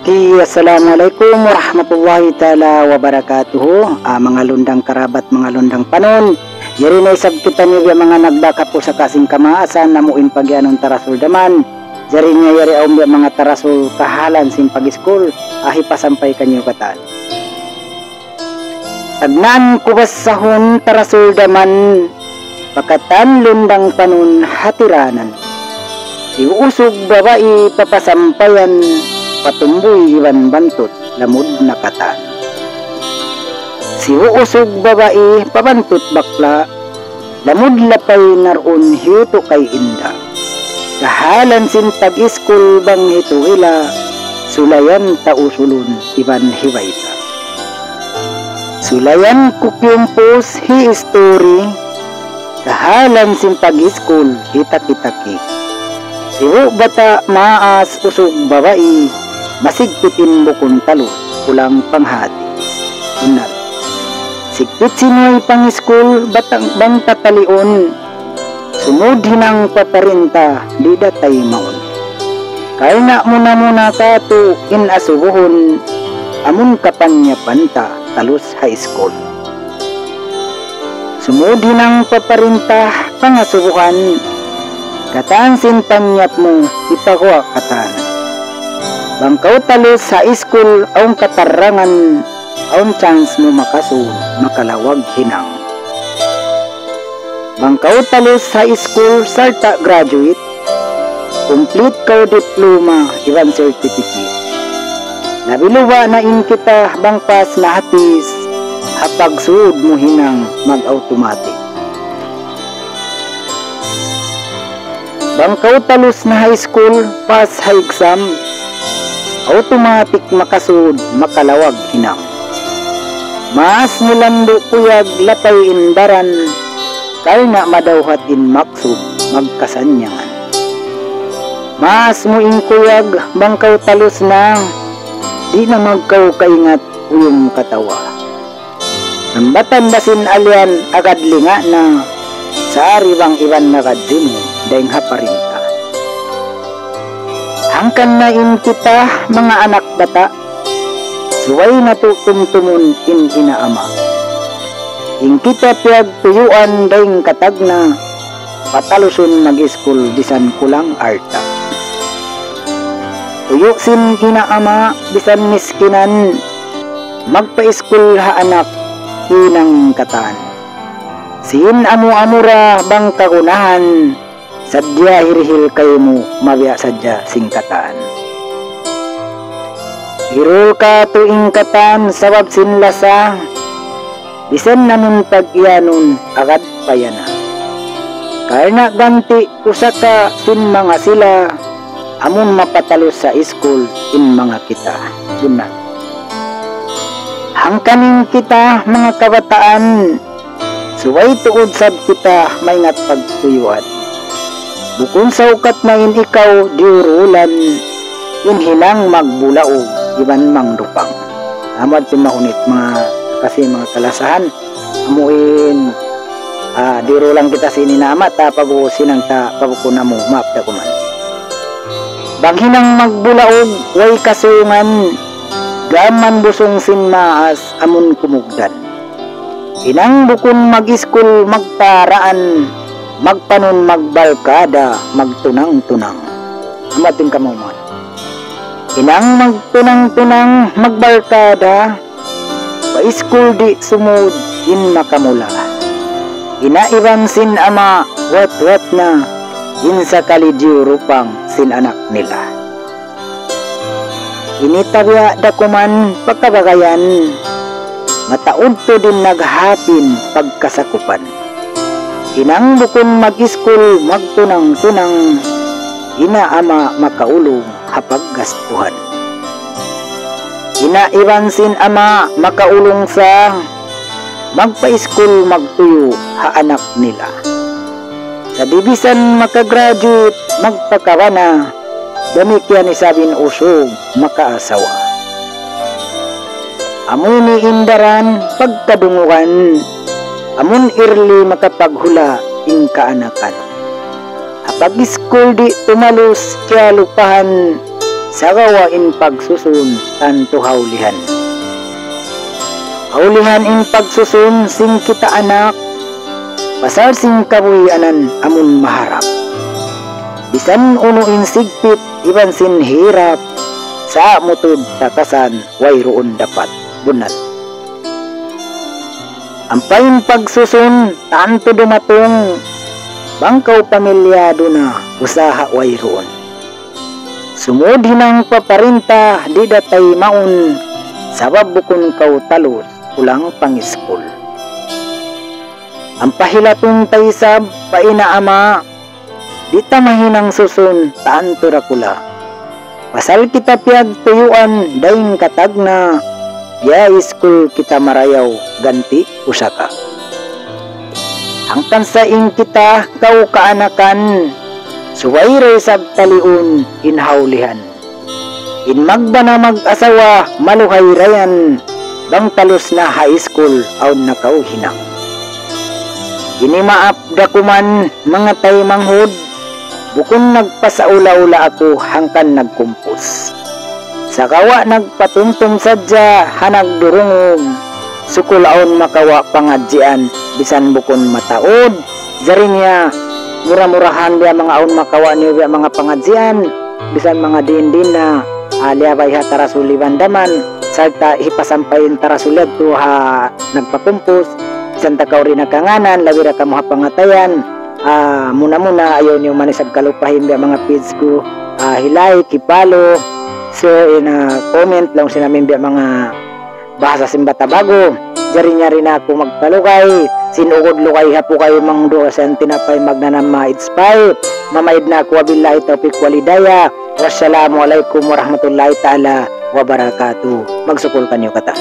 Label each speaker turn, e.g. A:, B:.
A: Okay, assalamualaikum warahmatullahi ta'ala wabarakatuh. Mga lundang karabat, mga lundang panon. Yari na isab kita niyo mga nagdaka po sa kasing kamaasan na muin pagyanong tarasul daman. Yari niya yari ang mga tarasul kahalan sin pag-school. Ahi pasampay kanyo katan. Tagnan kubasahon tarasul daman. Pakatan lundang panon hatiranan. Iusog babae papasampayan. Patumboy iwan bantot, lamod na katan. Si uusog babae, pabantot bakla, lamod lapay naroon hiyuto kay inda. Kahalan sin tag-iskul bang hituhila, sulayan tausulun iban hiwayta. Sulayan kukyumpos hi story, kahalan sin tag-iskul hitak-hitaki. Siwo bata maas usog babae, masigpitin bukon talo, kulang panghati. Unal. Sigpit sinoy pang school, batang bang tatalion, sumud hinang paparinta, di datay maun. Kaya na muna ka to inasubuhon, amun kapanya panta, talus high school. Sumud hinang paparinta, pangasubuhan, katan sintanyap mo, ipakuha katan. Bangkaw talos sa school, aong katarangan, aong chance mo makasul, makalawag hinang. Bangkaw talos sa school, sarta graduate, complete kaw diploma, iwan certificate. Nabiluwa na in kita, bangpas na hatis, hapag suod mo hinang mag-automatic. Bangkaw talos na high school, pass high exam, automatic makasud, makalawag hinang. Mas mulando kuyag lapay indaran, kay na madawhat in maksud, magkasanyangan. Mas muing kuyag, bangkaw talos na, di na magkaw kaingat uyong katawa. Nambatan basin alyan, agad linga na, sa aribang iban na kadimo, daing haparinta. Hangkan na in kita, mga anak bata, suway na tumtumun in inaama. In kita piyag tuyuan daing katag na, patalusun mag-school bisan kulang arta. Tuyo sin inaama, bisan miskinan, magpa-school ha anak, hinang katan. Sin amu-amura bang kagunahan, sadya hirihil kayo mo, mabya sadya singkatan. Hirul ka tuing katan, sabab sinlasa, bisan namun tag-iyanon, agad payana. Karna ganti, usaka sin mga sila, amun mapatalos sa school, in mga kita. Yun. Hangkaning kita, mga kabataan, suway tuod sab kita, may ngat pagtuyuan. Bukun sa ukat na in ikaw diurulan, inhinang magbulaog, iban mang rupang. Amad pimaunit mga kasi mga kalasahan, amuin diurulan kita sininama, ta pabusin ang ta pabukuna mo, mapda kuman. Banghinang magbulaog, way kasungan, gaman busong sinmaas, amun kumugdan. Inang bukun mag-school magparaan, magpanon magbalkada, magtunang-tunang. Amating kamuman. Inang magtunang-tunang magbalkada, pa-school di sumud in makamula. Inaiban sin ama, wat-wat na, in sa kalidyo rupang sin anak nila. Initabya dakuman pagkabagayan, mataod to din naghapin pagkasakupan. Inang bukon mag-school, magtunang-tunang, inaama makaulong hapag gastuhan. Inaiban sin ama makaulong sa magpa-school magtuyo ha anak nila. Sa dibisan makagraduate, magpakawana, damikyan isabin usog, makaasawa. Amun ni indaran, pagkadunguan, amun early makapaghula in kaanakan. Hapag school di tumalus kaya lupahan, sa gawain pagsusun tanto haulihan. Haulihan in pagsusun sing kita anak, pasal sing kabuyanan amun maharap. Bisan unuin sigpit iban sin hirap, sa mutud takasan wayroon dapat bunat. Ampayin pagsusun tanto dumatong, bangkaw pamilyado na usaha wayroon. Sumud hinang paparinta di datay maun, sabab bukon kaw talos ulang pangiskul. Ang pahilatong taysab painaama, di tamahinang susun taan turakula. Pasal kita piyag tuyuan daing katagna, ya iskul kita marayaw ganti usaka. Hangkan sa ing kita kau kaanakan, suwayre sab taliun inhaulihan. In magbana mag-asawa maluhay rayan, bang talos na high school aun nakaw hinang. Ini maap dakuman mga tay manghod, bukon nagpasaula-ula ako hangkan nagkumpos. Sa kawa nagpatuntum sadya hanag durungom, sukul aun makawa pangadjian bisan bukon mataod, jari niya murah-murahan dia mga aun makawa niya mga pangadjian, bisan mga din-din na aliyabay ha tarasuli bandaman, salta hipasampayin tarasulat to ha nagpakumpos, bisan takaw rin nagkanganan, labira ka mga pangatayan, muna-muna ayaw niyo manisag kalupahin dia mga pids ko, hilay, kipalo, so in comment lang sinamin dia mga bahasa simbatabago, jari niya rin ako magpalukay, sinugod lukay hapo kayo mangdo sa tinapay magnanam ma-inspire, mamaid na ako wabillahi taufiq walidaya, wassalamualaikum warahmatullahi ta'ala wabarakatuh. Magsukul kanyo kata.